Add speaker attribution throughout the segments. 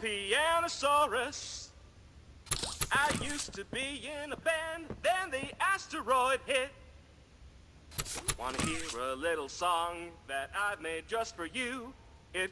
Speaker 1: Pianosaurus. I used to be in a band, then the asteroid hit. Wanna hear a little song that I've made just for you? It...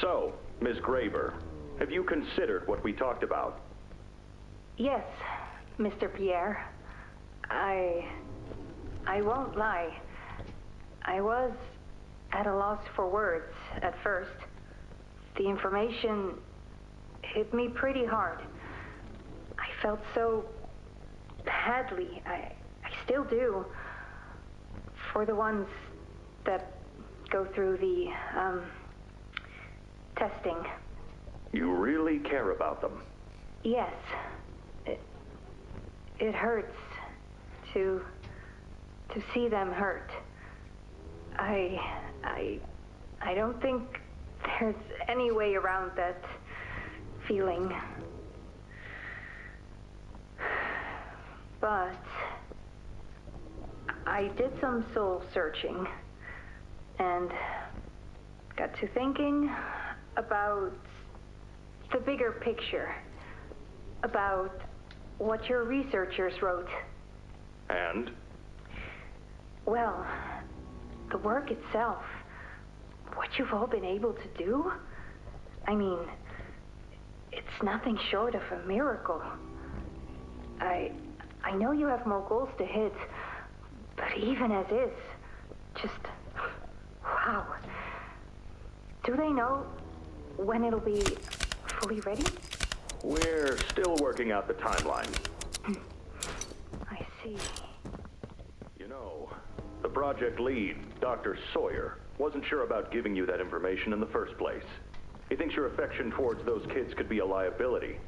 Speaker 2: So, Ms. Graver, have you considered what we talked about?
Speaker 3: Yes, Mr. Pierre. I won't lie. I was at a loss for words at first. The information hit me pretty hard. I felt so badly. I still do. For the ones that go through the, testing.
Speaker 2: You really care about them?
Speaker 3: Yes. It hurts to see them hurt. I don't think there's any way around that feeling. But I did some soul searching and got to thinking about the bigger picture, about what your researchers wrote.
Speaker 2: And?
Speaker 3: Well, the work itself, what you've all been able to do, I mean, it's nothing short of a miracle. I know you have more goals to hit, but even as is, just, wow. Do they know when it'll be fully ready?
Speaker 2: We're still working out the timeline.
Speaker 3: I see.
Speaker 2: You know, the project lead, Dr. Sawyer, wasn't sure about giving you that information in the first place. He thinks your affection towards those kids could be a liability.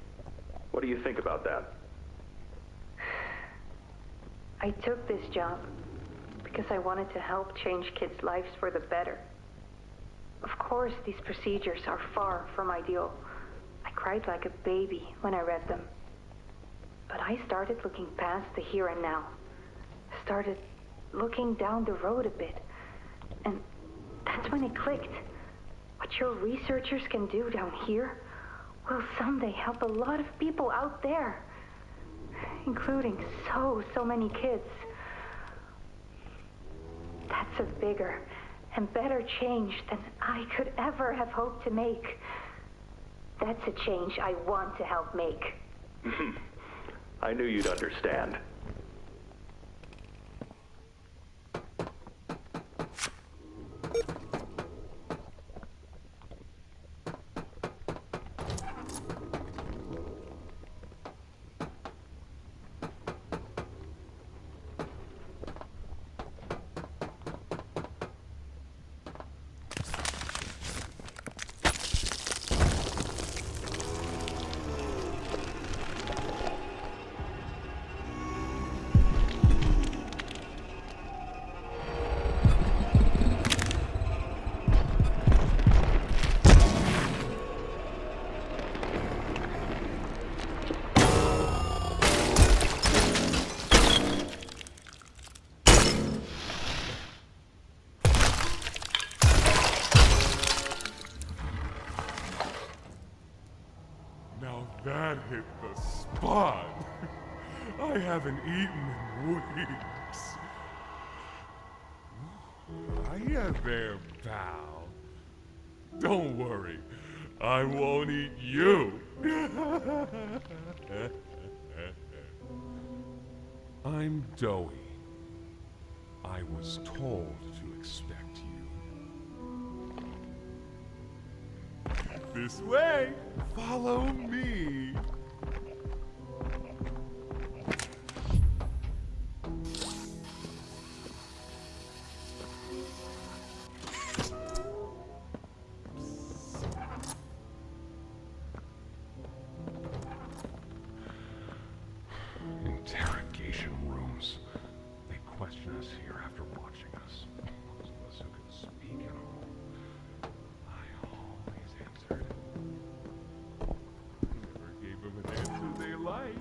Speaker 2: What do you think about that?
Speaker 3: I took this job because I wanted to help change kids' lives for the better. Of course, these procedures are far from ideal. I cried like a baby when I read them. But I started looking past the here and now. Started looking down the road a bit. And that's when it clicked. What your researchers can do down here will someday help a lot of people out there. Including so many kids. That's a bigger and better change than I could ever have hoped to make. That's a change I want to help make.
Speaker 2: I knew you'd understand.
Speaker 4: That hit the spot. I haven't eaten in weeks. Hiya there, pal. Don't worry, I won't eat you. I'm Doey. I was told to expect you. This way. Follow me. Interrogation rooms. They question us here after watching us. Those of us who can speak at all. I always answered. I never gave them an answer they liked.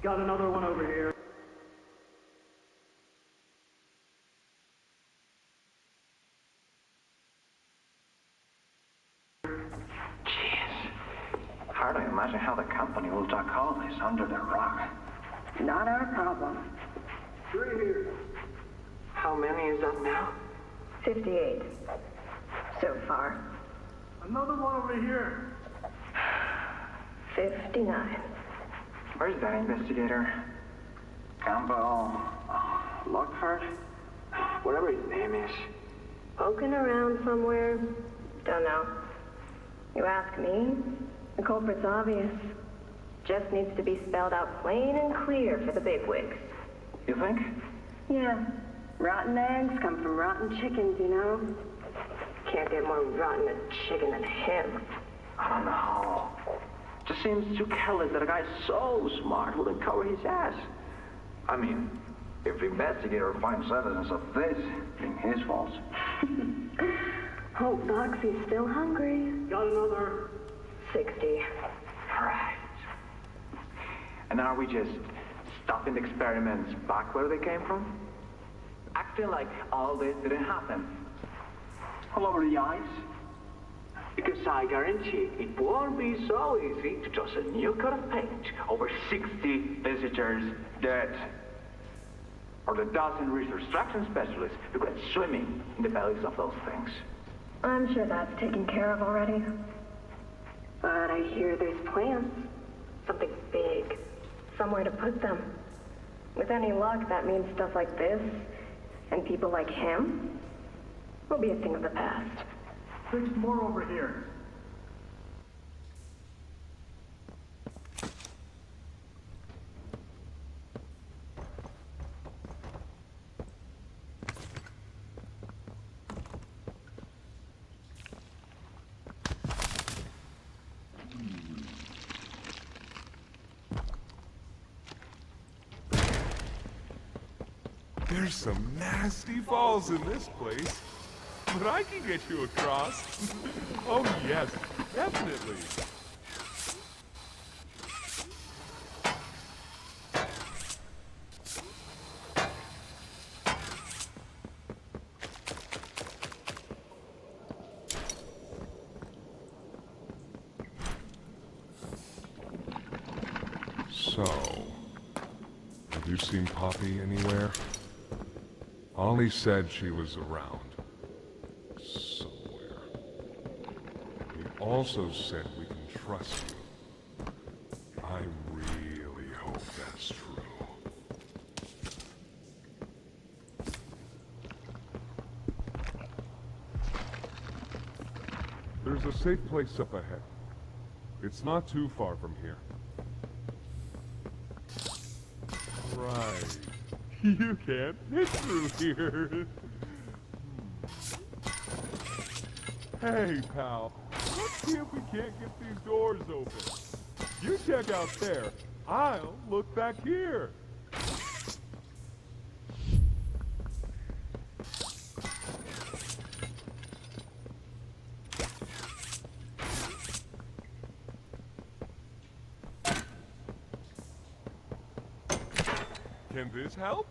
Speaker 5: Got another one over here.
Speaker 6: Jeez. Hardly imagine how the company will duck all this under the rug.
Speaker 7: Not our problem.
Speaker 5: 3 here.
Speaker 6: How many is that now?
Speaker 3: 58. So far.
Speaker 5: Another one over here.
Speaker 3: 59.
Speaker 6: Where's that investigator? Campbell, Lockhart, whatever his name is.
Speaker 3: Poking around somewhere? Don't know. You ask me? The culprit's obvious. Just needs to be spelled out plain and clear for the bigwigs.
Speaker 6: You think?
Speaker 3: Yeah. Rotten eggs come from rotten chickens, you know? Can't get more rotten a chicken than him.
Speaker 6: I don't know. Just seems too careless that a guy so smart wouldn't cover his ass. I mean, if the investigator finds evidence of this, being his fault.
Speaker 3: Hope Foxy's still hungry.
Speaker 5: Got another.
Speaker 3: 60.
Speaker 6: Right. And are we just stopping the experiments back where they came from? Acting like all this didn't happen.
Speaker 5: All over the ice.
Speaker 6: Because I guarantee it won't be so easy to toss a new coat of paint over 60 visitors dead. Or the dozen research extraction specialists who went swimming in the bellies of those things.
Speaker 3: I'm sure that's taken care of already. But I hear there's plans. Something big. Somewhere to put them. With any luck, that means stuff like this, and people like him, will be a thing of the past.
Speaker 5: 6 more over here.
Speaker 4: There's some nasty falls in this place, but I can get you across. Oh yes, definitely. So, You seen Poppy anywhere? Ollie said she was around. Somewhere. He also said we can trust you. I really hope that's true. There's a safe place up ahead. It's not too far from here. Right. You can't fit through here. Hey, pal. Let's see if we can't get these doors open. You check out there. I'll look back here. Can this help?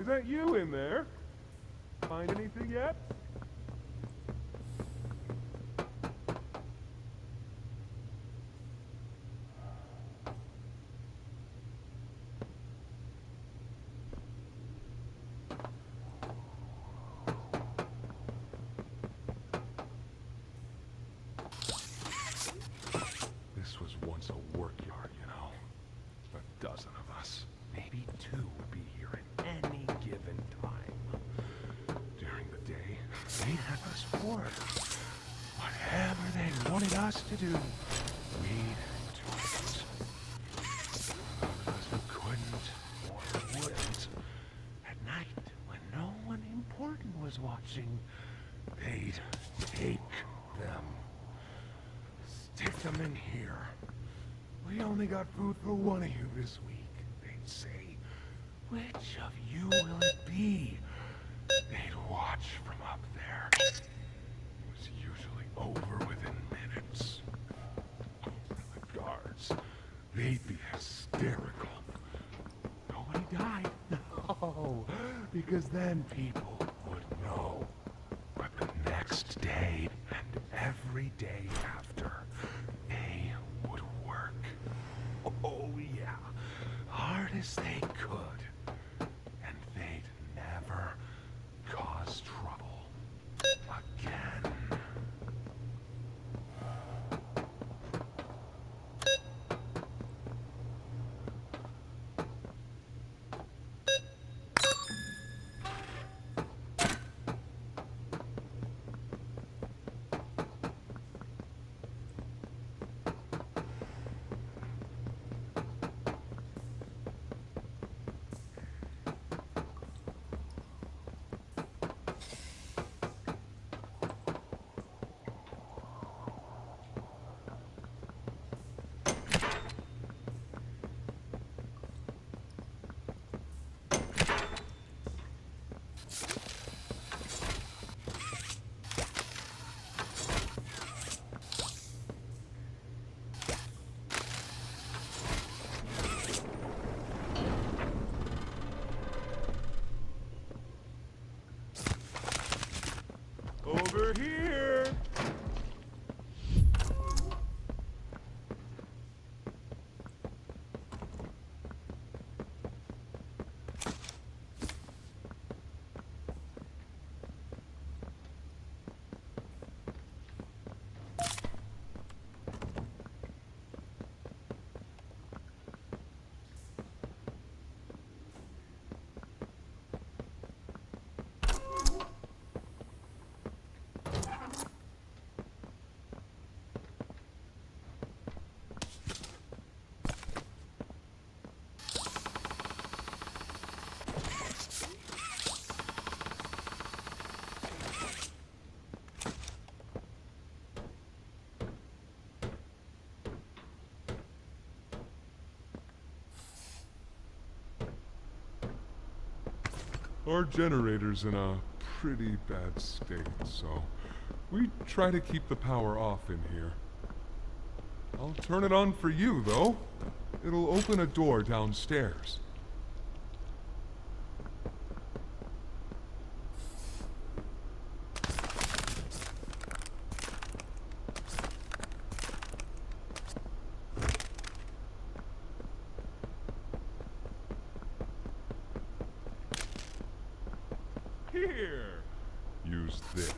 Speaker 4: Is that you in there? Find anything yet? This was once a work yard, you know. A dozen of us. Maybe two would be here at any given time. During the day, they'd have us work. Whatever they wanted us to do, we'd do it. Because we couldn't or wouldn't. At night, when no one important was watching, they'd take them. Stick them in here. We only got food for one of you this week. They'd say, which of you will it be? They'd watch from up there. It was usually over within minutes. The guards, they'd be hysterical. Nobody died. No, because then people would know. But the next day and every day after, they would work. Oh yeah, hard as they could. And they'd never cause trouble again. Our generator's in a pretty bad state, so we try to keep the power off in here. I'll turn it on for you, though. It'll open a door downstairs. Here! Use this.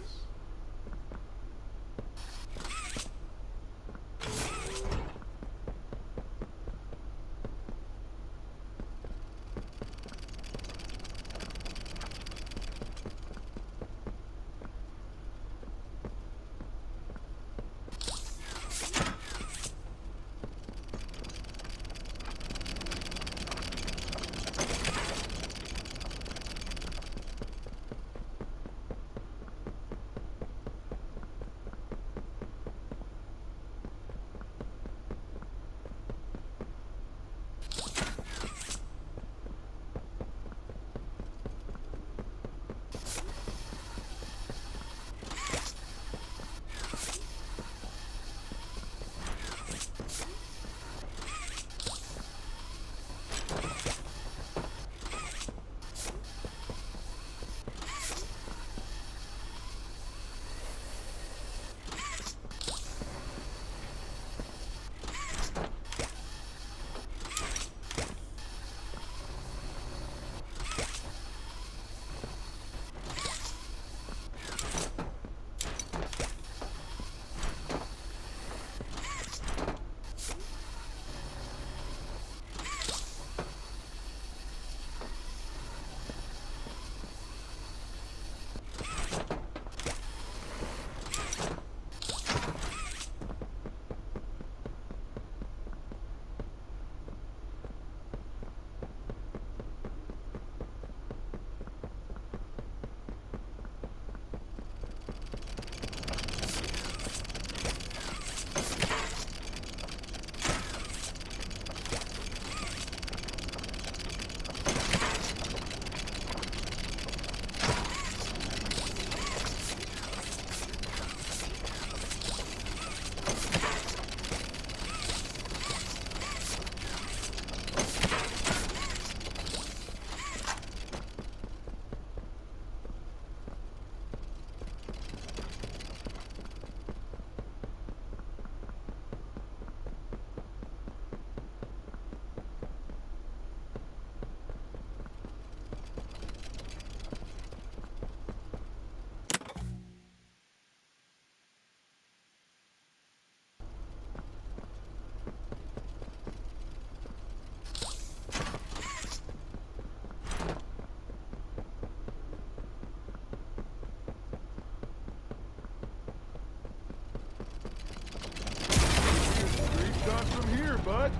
Speaker 4: Not from here, bud.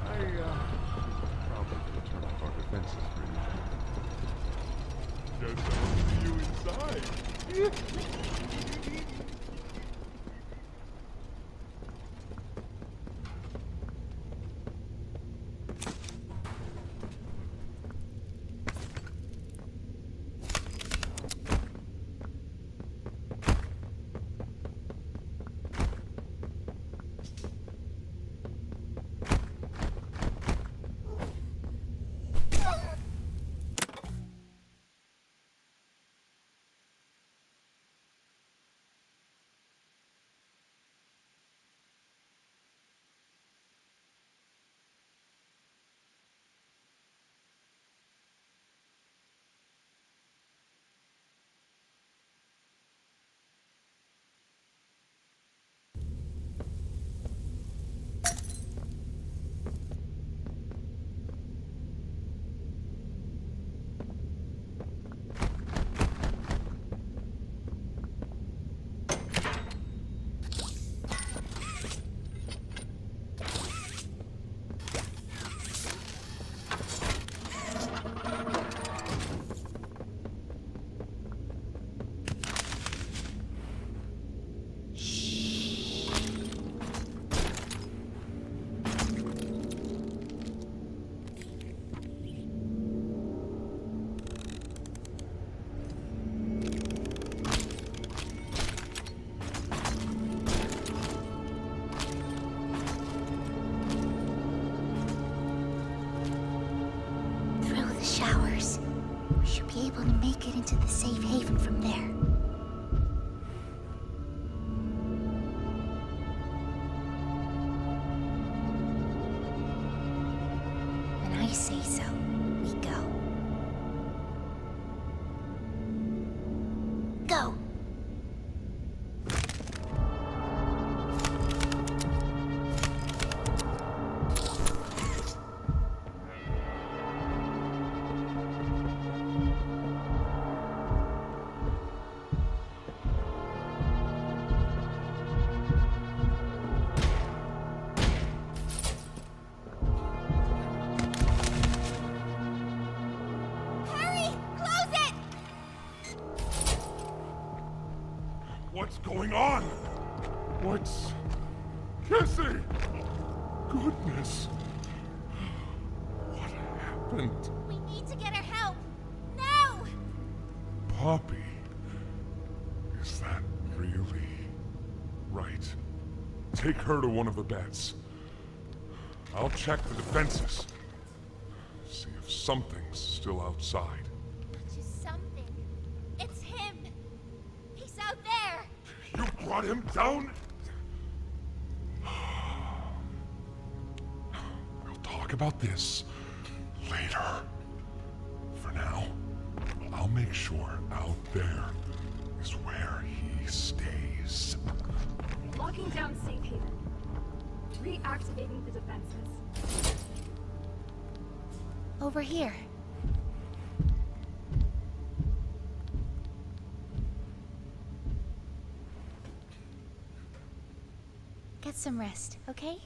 Speaker 4: I, probably could turn off our defenses pretty quick. Guess I'll see you inside.
Speaker 8: the showers. We should be able to make it into the safe haven from there. When I say so, we go. Go!
Speaker 4: What's going on? What's... Cassie! Goodness. What happened?
Speaker 8: We need to get her help. Now!
Speaker 4: Poppy. Is that really right? Take her to one of the beds. I'll check the defenses. See if something's still outside.
Speaker 8: Just something. It's him. He's out there.
Speaker 4: You brought him down? We'll talk about this later. For now, I'll make sure out there is where he stays.
Speaker 9: Locking down safe haven. Reactivating the defenses.
Speaker 8: Over here. Get some rest, okay?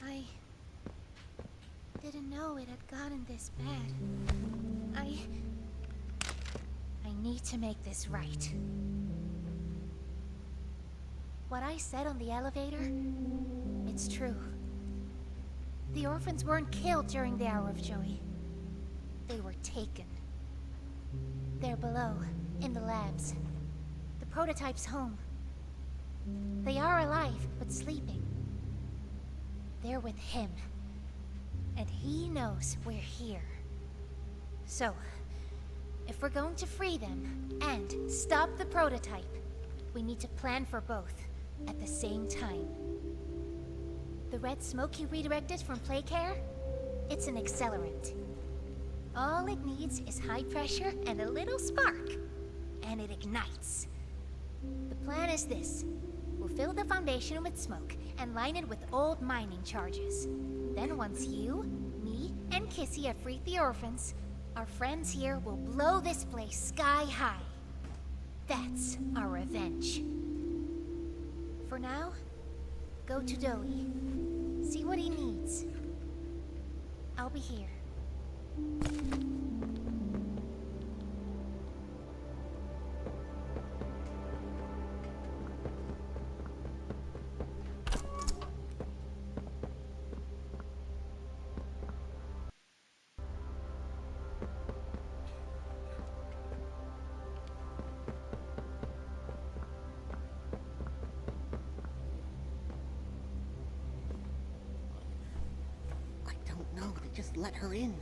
Speaker 8: I didn't know it had gotten this bad. I need to make this right. What I said on the elevator, it's true. The orphans weren't killed during the Hour of Joy. They were taken. They're below, in the labs. The prototype's home. They are alive, but sleeping. They're with him. And he knows we're here. So, if we're going to free them and stop the prototype, we need to plan for both at the same time. The red smoke you redirected from Playcare? It's an accelerant. All it needs is high pressure and a little spark, and it ignites. The plan is this. We'll fill the foundation with smoke and line it with old mining charges. Then once you, me, and Kissy have freed the orphans, our friends here will blow this place sky high. That's our revenge. For now, go to Doey. See what he needs. I'll be here.
Speaker 10: I don't know. They just let her in.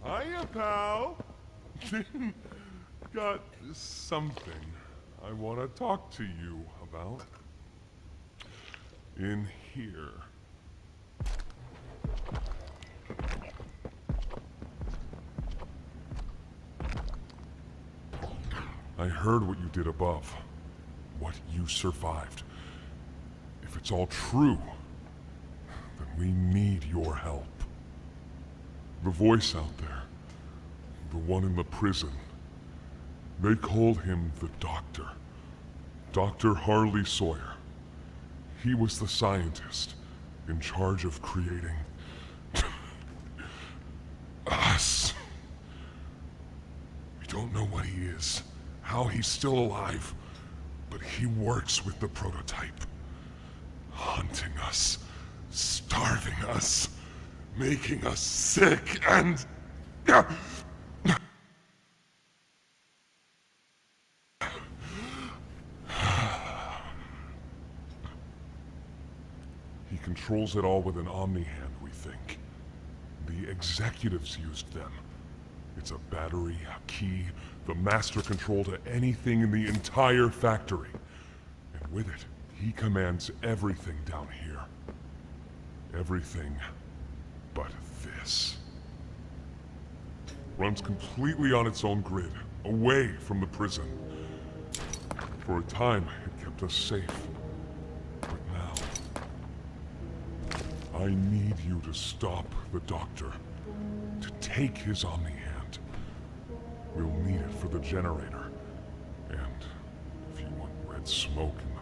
Speaker 4: Hiya, pal. Got something I want to talk to you about. In here. I heard what you did above. What you survived. If it's all true, then we need your help. The voice out there, the one in the prison, They called him the Doctor. Dr. Harley Sawyer. He was the scientist in charge of creating us. We don't know what he is, how he's still alive, but he works with the prototype. Hunting us, starving us, making us sick, and... He controls it all with an Omni-Hand, we think. The executives used them. It's a battery, a key, the master control to anything in the entire factory. And with it, he commands everything down here. Everything but this. Runs completely on its own grid, away from the prison. For a time, it kept us safe. But now... I need you to stop the Doctor. To take his Omni-Hand. We'll need it for the generator. And if you want red smoke in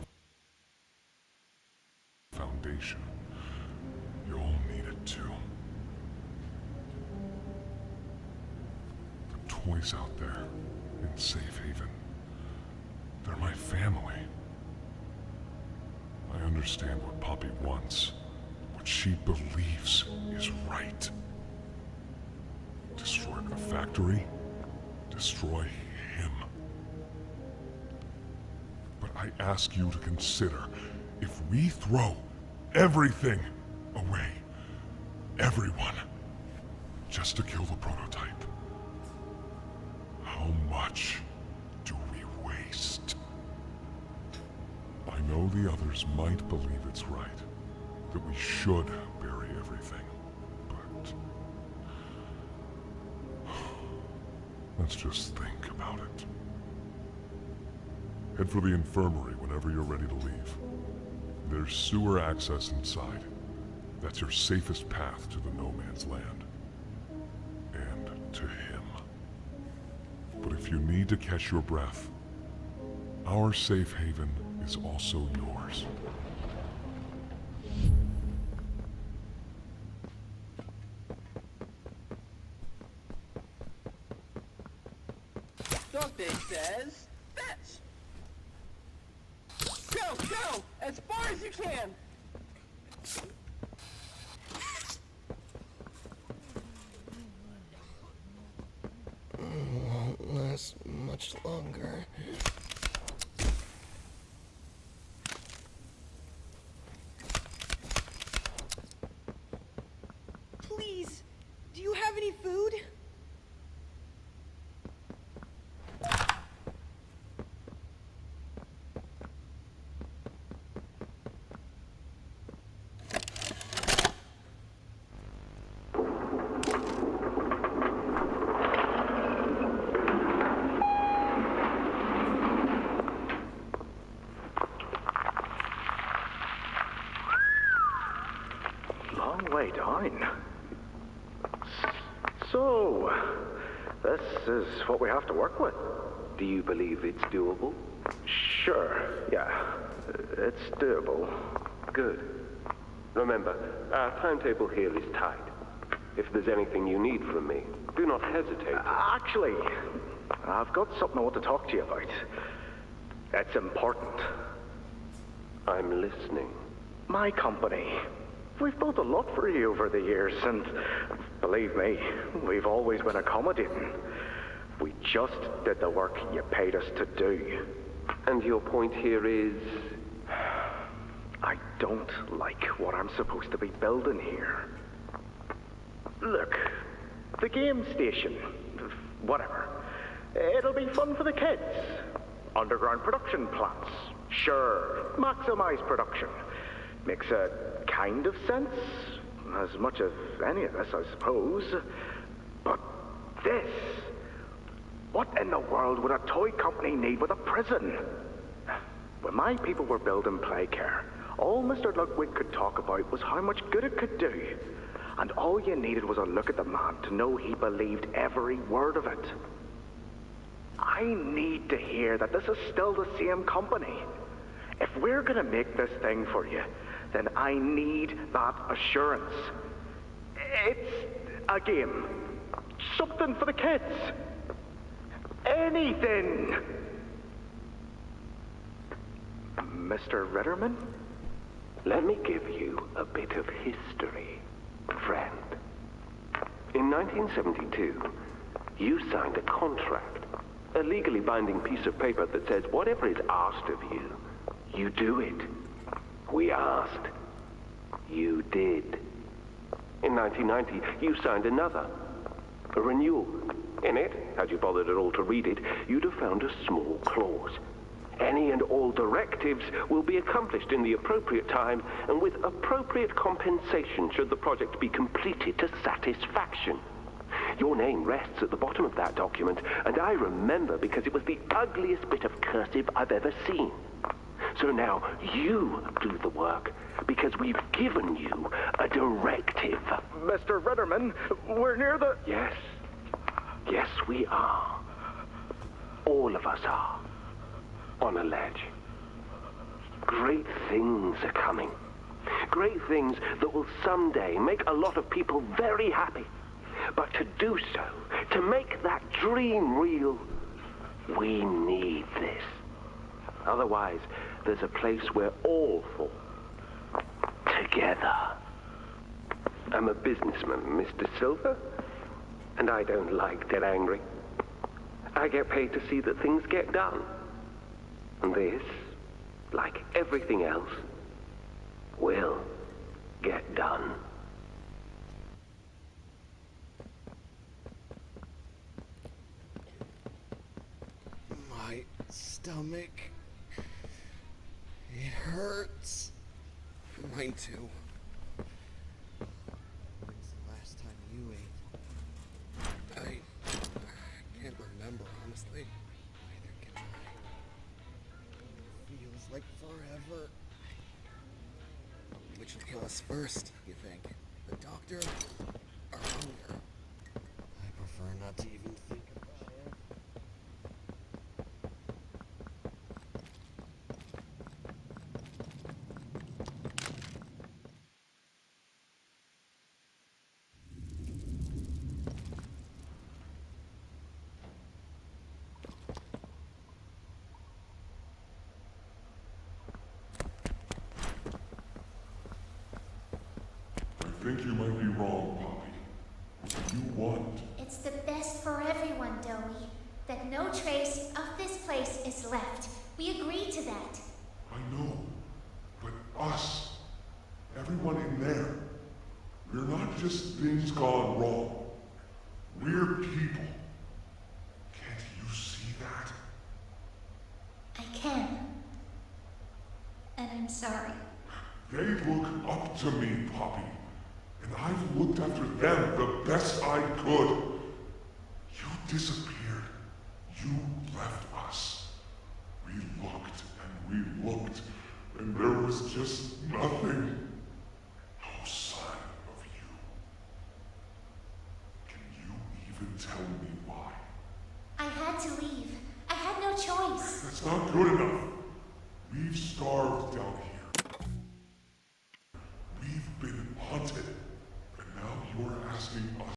Speaker 4: the Foundation, you'll need it too. The toys out there in Safe Haven, they're my family. I understand what Poppy wants. What she believes is right. Destroy the factory, destroy him. But I ask you to consider, if we throw everything away, everyone, just to kill the prototype, how much do we waste? I know the others might believe it's right, that we should bury everything, but... let's just think about it. Head for the infirmary whenever you're ready to leave. There's sewer access inside. That's your safest path to the No Man's Land. And to him. But if you need to catch your breath, our safe haven is also yours.
Speaker 11: Something says fetch. Go, go, as far as you can.
Speaker 10: Won't last much longer.
Speaker 9: Please, do you have any food?
Speaker 2: Long way down. So, this is what we have to work with.
Speaker 6: Do you believe it's doable?
Speaker 2: Sure, yeah. It's doable.
Speaker 6: Good. Remember, our timetable here is tight. If there's anything you need from me, do not hesitate.
Speaker 2: Actually, I've got something I want to talk to you about. It's important.
Speaker 6: I'm listening.
Speaker 2: My company. We've built a lot for you over the years, and believe me, we've always been accommodating. We just did the work you paid us to do.
Speaker 6: And your point here is?
Speaker 2: I don't like what I'm supposed to be building here. Look, the game station, whatever. It'll be fun for the kids. Underground production plants. Sure, maximize production. Makes a kind of sense. As much as any of this, I suppose. But this... what in the world would a toy company need with a prison? When my people were building Playcare, all Mr. Ludwig could talk about was how much good it could do. And all you needed was a look at the man to know he believed every word of it. I
Speaker 6: I need to hear that this is still the same company. If we're gonna make this thing for you, then I need that assurance. It's a game. Something for the kids. Anything. Mr. Ritterman?
Speaker 12: Let me give you a bit of history, friend. In 1972, you signed a contract, a legally binding piece of paper that says whatever is asked of you, you do it. We asked. You did. In 1990, you signed another, a renewal. In it, had you bothered at all to read it, you'd have found a small clause. Any and all directives will be accomplished in the appropriate time and with appropriate compensation should the project be completed to satisfaction. Your name rests at the bottom of that document, and I remember because it was the ugliest bit of cursive I've ever seen. So now you do the work, because we've given you a directive.
Speaker 6: Mr. Ritterman, we're near the...
Speaker 12: Yes. Yes, we are. All of us are. On a ledge. Great things are coming. Great things that will someday make a lot of people very happy. But to do so, to make that dream real, we need this. Otherwise, there's a place we're all for. Together. I'm a businessman, Mr. Silver, and I don't like dead angry. I get paid to see that things get done. And this, like everything else, will get done.
Speaker 10: My stomach. It hurts. Mine too. When's the last time you ate? I can't remember, honestly. Neither can I. It feels like forever. Which will kill us first, you think? The doctor or hunger? I prefer not to even think about it.
Speaker 4: I think you might be wrong, Poppy. What do you want?
Speaker 8: It's the best for everyone, Doey. That no trace of this place is left. We agreed to that.
Speaker 4: I know. But us, everyone in there, we're not just things gone wrong. We're people. Can't you see that?
Speaker 8: I can. And I'm sorry.
Speaker 4: They look up to me, Poppy. And I've looked after them the best I could. You disappeared. You left us. We looked and we looked, and there was just nothing. No sign of you. Can you even tell me why?
Speaker 8: I had to leave. I had no choice.
Speaker 4: That's not good enough. We've starved down here.